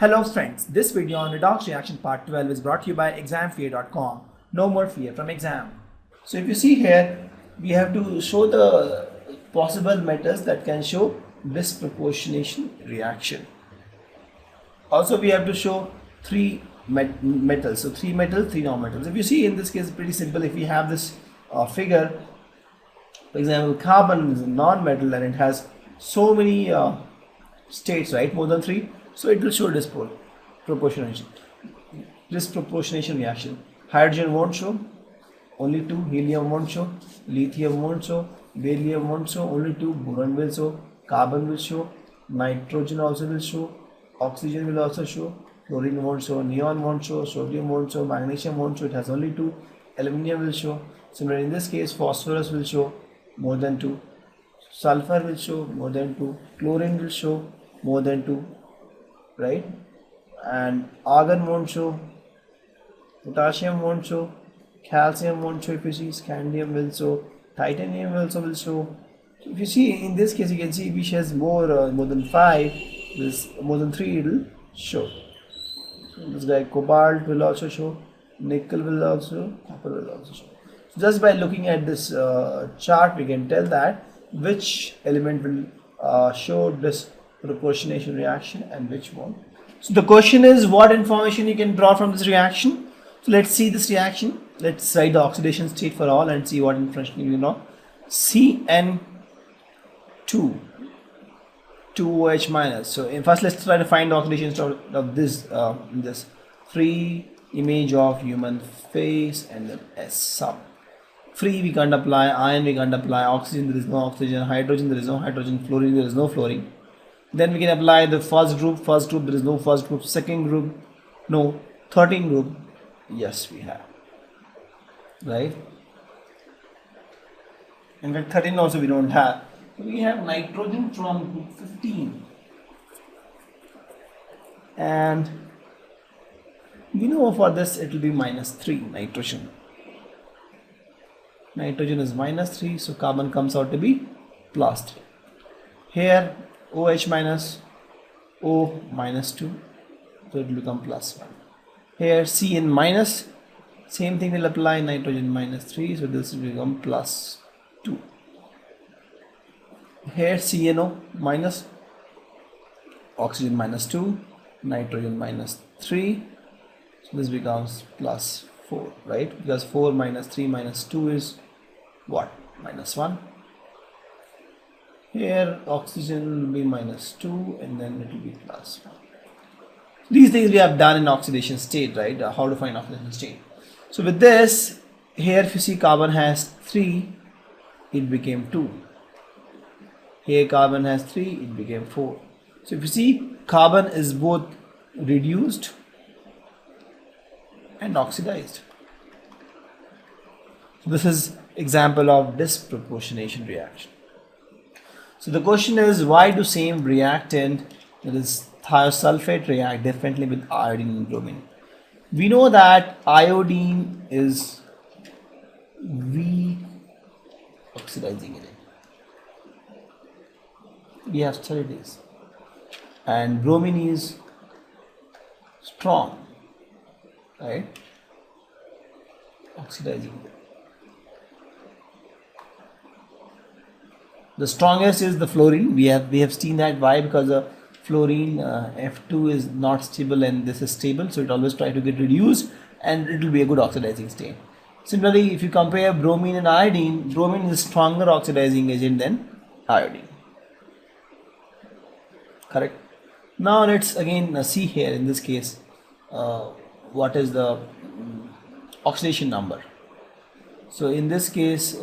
Hello friends, this video on Redox reaction part 12 is brought to you by examfear.com. No more fear from exam. So if you see here, we have to show the possible metals that can show disproportionation reaction. Also we have to show three metals. So three metals, three non-metals. If you see in this case, it's pretty simple. If we have this figure, for example, carbon is a non-metal and it has so many states, right? More than three. So it will show disproportionation reaction. Hydrogen won't show, only two. Helium won't show, lithium won't show, beryllium won't show, only two. Boron will show, carbon will show, nitrogen also will show, oxygen will also show, chlorine won't show, neon won't show, sodium won't show, magnesium won't show, it has only two. Aluminium will show. Similarly, in this case, phosphorus will show more than two, sulfur will show more than two, chlorine will show more than two, right? And argon won't show, potassium won't show, calcium won't show. If you see, scandium will show, titanium also will show. So if you see in this case, you can see which has more than five, this more than three it will show. So this guy cobalt will also show, nickel will also, copper will also show. So just by looking at this chart, we can tell that which element will show this proportionation reaction and which won't. So the question is, what information you can draw from this reaction? So let's see this reaction. Let's write the oxidation state for all and see what information you know. CN2 2OH minus. So first let's try to find the oxidation state of this free image of human face and then S sub. Free we can't apply, iron we can't apply, oxygen there is no oxygen, hydrogen there is no hydrogen, fluorine there is no fluorine. Then we can apply the first group there is no first group, second group no, 13 group yes we have, right? In fact 13 also we don't have. So we have nitrogen from group 15 and we know for this it will be -3 nitrogen. Nitrogen is -3, so carbon comes out to be +3. Here OH minus, O -2, so it will become +1. Here Cn minus, same thing will apply, nitrogen -3, so this will become +2. Here CNO minus, oxygen -2, nitrogen -3, so this becomes +4, right? Because 4 minus 3 minus 2 is what? -1. Here oxygen will be -2 and then it will be +1. These things we have done in oxidation state, right? How to find oxidation state. So with this, here if you see carbon has 3, it became 2. Here carbon has 3, it became 4. So if you see, carbon is both reduced and oxidized. So this is example of disproportionation reaction. So the question is, why do same reactant, that is thiosulfate, react differently with iodine and bromine? We know that iodine is weak oxidizing agent. We have studied this. And bromine is strong, right? Oxidizing. The strongest is the fluorine. We have seen that. Why? Because the fluorine F2 is not stable and this is stable, so it always try to get reduced and it will be a good oxidizing state. Similarly, if you compare bromine and iodine, bromine is a stronger oxidizing agent than iodine. Correct. Now let's again see here in this case what is the oxidation number. So in this case,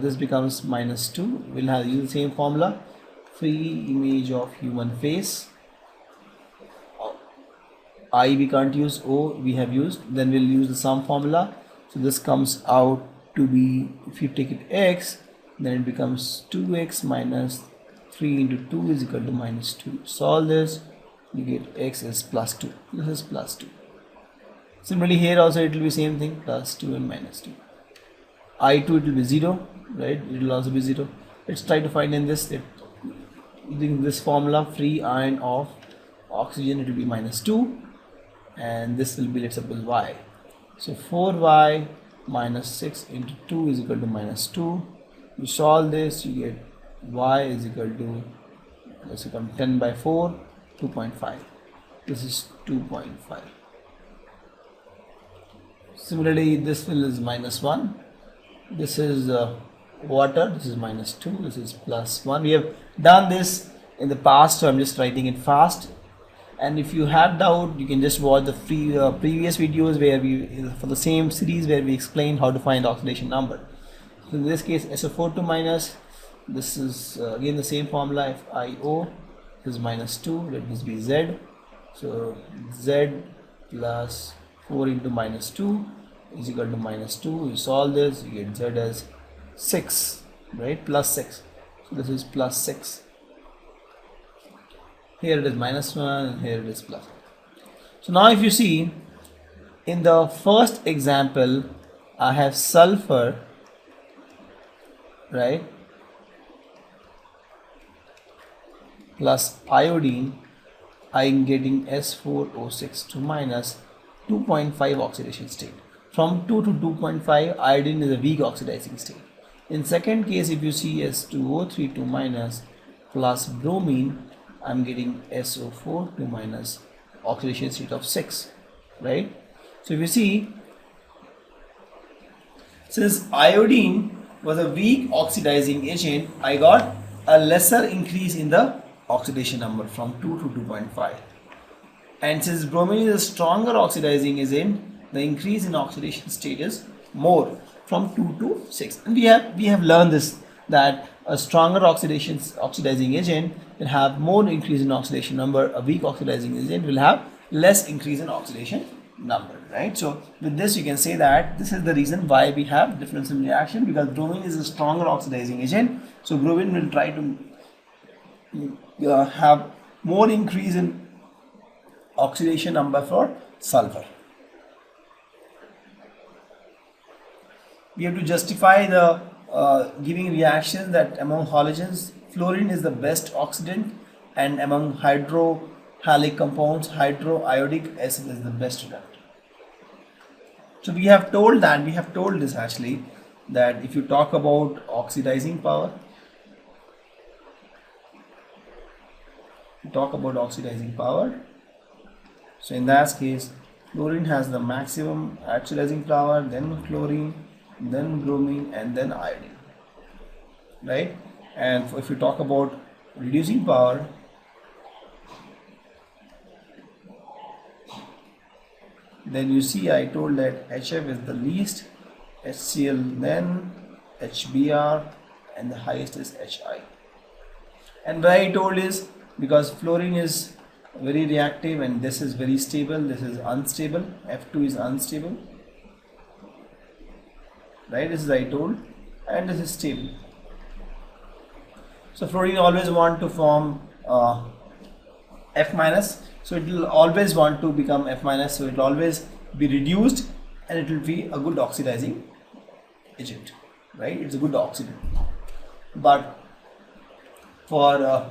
this becomes -2. We'll have use the same formula. Free image of human face. I we can't use, O we have used. Then we'll use the sum formula. So this comes out to be, if you take it x, then it becomes 2x minus 3 into 2 is equal to -2. Solve this, you get x is +2. This is +2. Similarly here also it will be same thing, +2 and -2. I2 it will be 0, right? It will also be 0. Let's try to find in this using this formula, free ion of oxygen, it will be -2, and this will be, let's suppose, y. So 4y minus 6 into 2 is equal to -2. You solve this, you get y is equal to, let's become 10 by 4, 2.5. This is 2.5. Similarly, this will is -1. This is water. This is -2. This is +1. We have done this in the past, so I'm just writing it fast. And if you have doubt, you can just watch the previous videos where we, for the same series, where we explained how to find oxidation number. So in this case, SO42 minus, this is again the same formula, FiO, this is -2, let this be Z. So Z plus 4 into -2 is equal to -2. You solve this, you get Z as 6, right? +6. So this is +6. Here it is -1, and here it is +1. So now if you see, in the first example, I have sulfur, right, plus iodine. I am getting S4O6 to minus 2.5 oxidation state. From 2 to 2.5, iodine is a weak oxidizing state. In second case, if you see S2O3 to minus plus bromine, I'm getting SO4 to minus oxidation state of 6, right? So if you see, since iodine was a weak oxidizing agent, I got a lesser increase in the oxidation number from 2 to 2.5. And since bromine is a stronger oxidizing agent, the increase in oxidation state is more, from 2 to 6. And we have learned this, that a stronger oxidizing agent will have more increase in oxidation number. A weak oxidizing agent will have less increase in oxidation number, right? So with this, you can say that this is the reason why we have difference in reaction, because bromine is a stronger oxidizing agent. So bromine will try to have more increase in oxidation number for sulfur. We have to justify the giving reactions that among halogens, fluorine is the best oxidant, and among hydrohalic compounds, hydroiodic acid is the best reductant. So we have told this actually, that if you talk about oxidizing power, so in that case, fluorine has the maximum oxidizing power, then chlorine, then bromine, and then iodine, right? And if you talk about reducing power, then you see I told that HF is the least, HCl then HBr, and the highest is HI. And why I told is because fluorine is very reactive, and this is very stable, this is unstable, F2 is unstable, right? This is I told, and this is stable. So fluorine always want to form F minus, so it will always want to become F minus, so it will always be reduced, and it will be a good oxidizing agent, right? It's a good oxidant. But for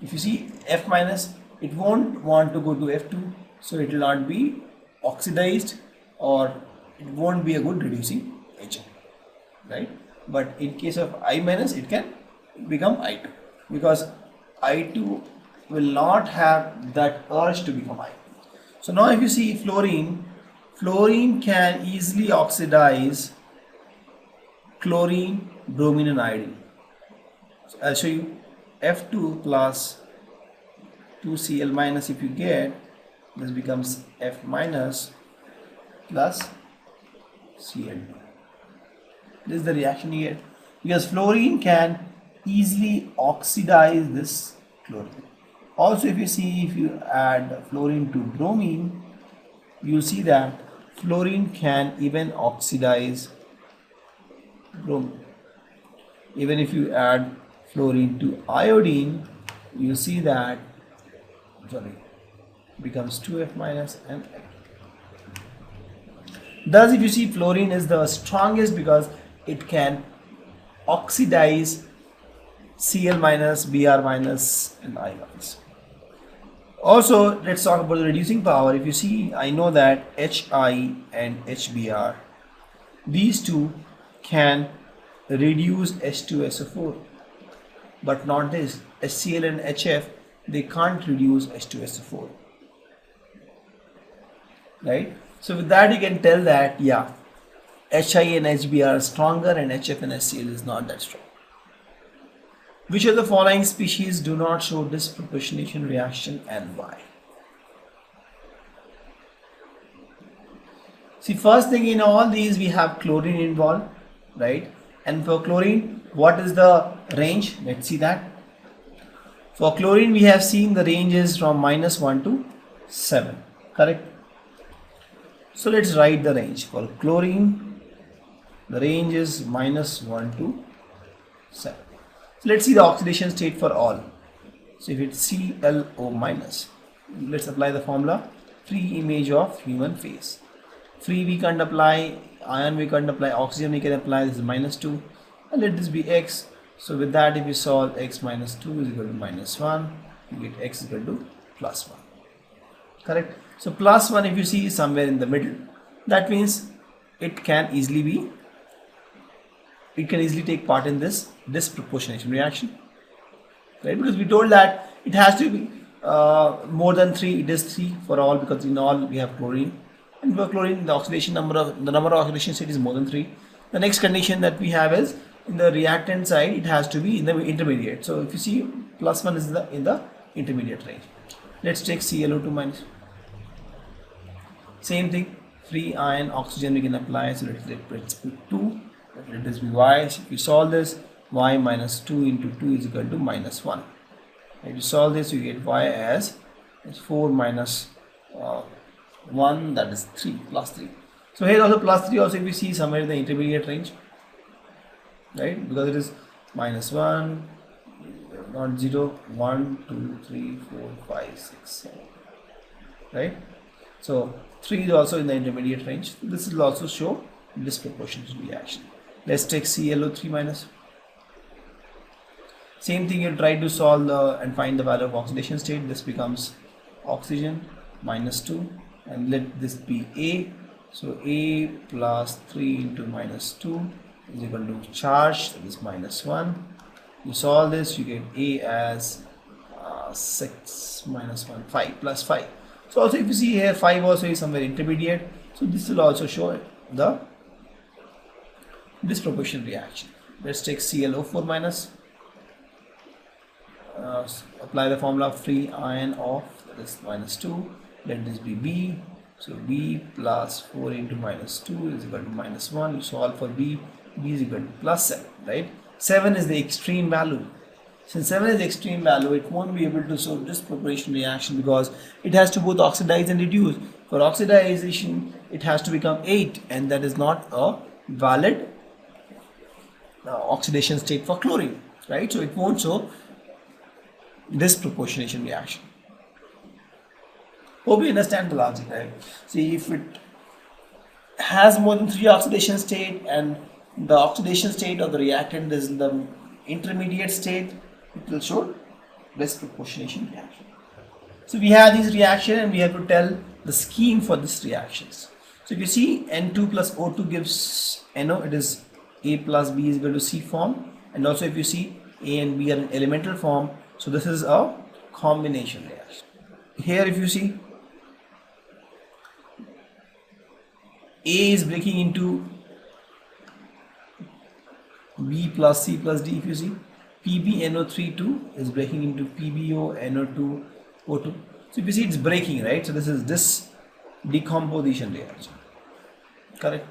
if you see F minus, it won't want to go to F2, so it will not be oxidized, or it won't be a good reducing agent, right? But in case of I minus, it can become I2, because I2 will not have that urge to become I. So now if you see fluorine can easily oxidize chlorine, bromine, and iodine. So I'll show you. F2 plus 2Cl minus, if you get, this becomes F minus plus Cl2. This is the reaction you get, because fluorine can easily oxidize this chlorine. Also, if you see, if you add fluorine to bromine, you see that fluorine can even oxidize bromine. Even if you add fluorine to iodine, you see that becomes 2F minus and F. Thus, if you see, fluorine is the strongest because it can oxidize Cl minus, Br minus, and I minus. Also, let's talk about the reducing power. If you see, I know that Hi and HBr, these two can reduce H2SO4, but not this. HCl and HF, they can't reduce H2SO4, right? So with that you can tell that, yeah, Hi and HBr are stronger and HF and HCl is not that strong. Which of the following species do not show disproportionation reaction and why? See, first thing, in all these we have chlorine involved, right? And for chlorine, what is the range? Let's see that. For chlorine, we have seen the range is from -1 to 7, correct? So let's write the range. For chlorine, the range is -1 to 7. So let's see the oxidation state for all. So if it's ClO minus, let's apply the formula. Free image of human face. Free we can't apply, iron we can't apply, oxygen we can apply. This is -2, and let this be x. So with that, if you solve x minus 2 is equal to -1, you get x is equal to +1. Correct? So +1, if you see, is somewhere in the middle. That means it can easily take part in this disproportionation reaction, right? Because we told that it has to be more than 3. It is 3 for all, because in all we have chlorine, and for chlorine the number of oxidation state is more than 3. The next condition that we have is, in the reactant side it has to be in the intermediate. So if you see, +1 is in the intermediate range. Let's take ClO2 minus. Same thing, free iron, oxygen we can apply. So let's put 2. Let this be y. So if you solve this, y minus 2 into 2 is equal to -1. If you solve this, you get y as 4 minus 1, that is 3, +3. So here also +3, also if you see, somewhere in the intermediate range, right? Because it is -1, not 0, 1, 2, 3, 4, 5, 6, 7, right? So 3 is also in the intermediate range. This will also show disproportionate reaction. Let's take ClO3 minus. Same thing, you try to solve and find the value of oxidation state. This becomes oxygen -2, and let this be A. So A plus 3 into -2 is equal to charge, that is -1. You solve this, you get A as 6 minus 1, 5 plus 5. So also if you see here, 5 also is somewhere intermediate. So this will also show the disproportionate reaction. Let's take ClO4 minus. Apply the formula, free iron off, that is -2. Let this be B. So B plus 4 into -2 is equal to -1. You solve for B. B is equal to +7, right? 7 is the extreme value. Since 7 is the extreme value, it won't be able to show disproportionate reaction, because it has to both oxidize and reduce. For oxidization, it has to become 8, and that is not a valid oxidation state for chlorine, right? So it won't show disproportionation reaction. Hope you understand the logic, right? See, if it has more than 3 oxidation state and the oxidation state of the reactant is in the intermediate state, it will show disproportionation reaction. So we have this reaction and we have to tell the scheme for this reactions. So if you see, N2 plus O2 gives NO, it is A plus B is equal to C form, and also if you see, A and B are in elemental form, so this is a combination reaction. Here if you see, A is breaking into B plus C plus D. If you see, PbNO32 is breaking into PbO NO2 O2. So if you see, it's breaking, right? So this is this decomposition reaction, correct?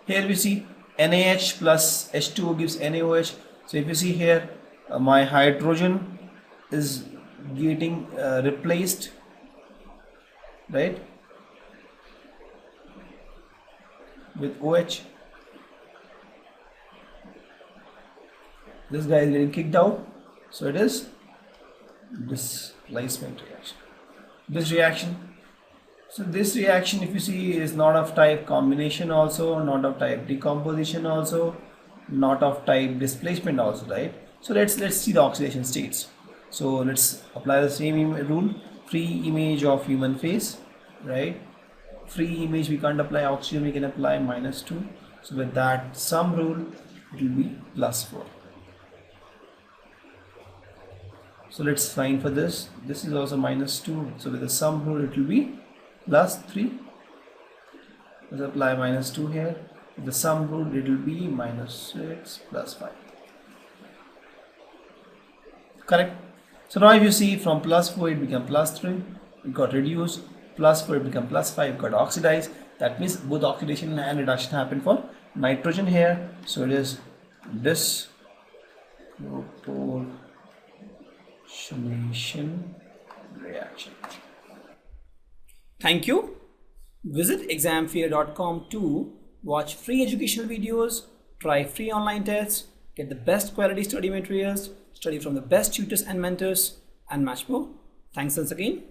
Here we see NaH plus H2O gives NaOH. So if you see here, my hydrogen is getting replaced, right, with OH. This guy is getting kicked out, so it is displacement reaction. This reaction, so this reaction, if you see, is not of type combination also, not of type decomposition also, not of type displacement also, right? So let's see the oxidation states. So let's apply the same rule. free image of human face, right? Free image we can't apply oxygen, we can apply -2. So with that sum rule it will be +4. So let's find for this. This is also -2. So with the sum rule it will be +3. Let's apply -2 here. With the sum rule it will be -6 +5. Correct. So now if you see from +4 it became +3, it got reduced, +4 it became +5, it got oxidized. That means both oxidation and reduction happened for nitrogen here. So it is this proportionation reaction. Thank you. Visit examfear.com to watch free educational videos, try free online tests, get the best quality study materials, study from the best tutors and mentors, and much more. Thanks once again.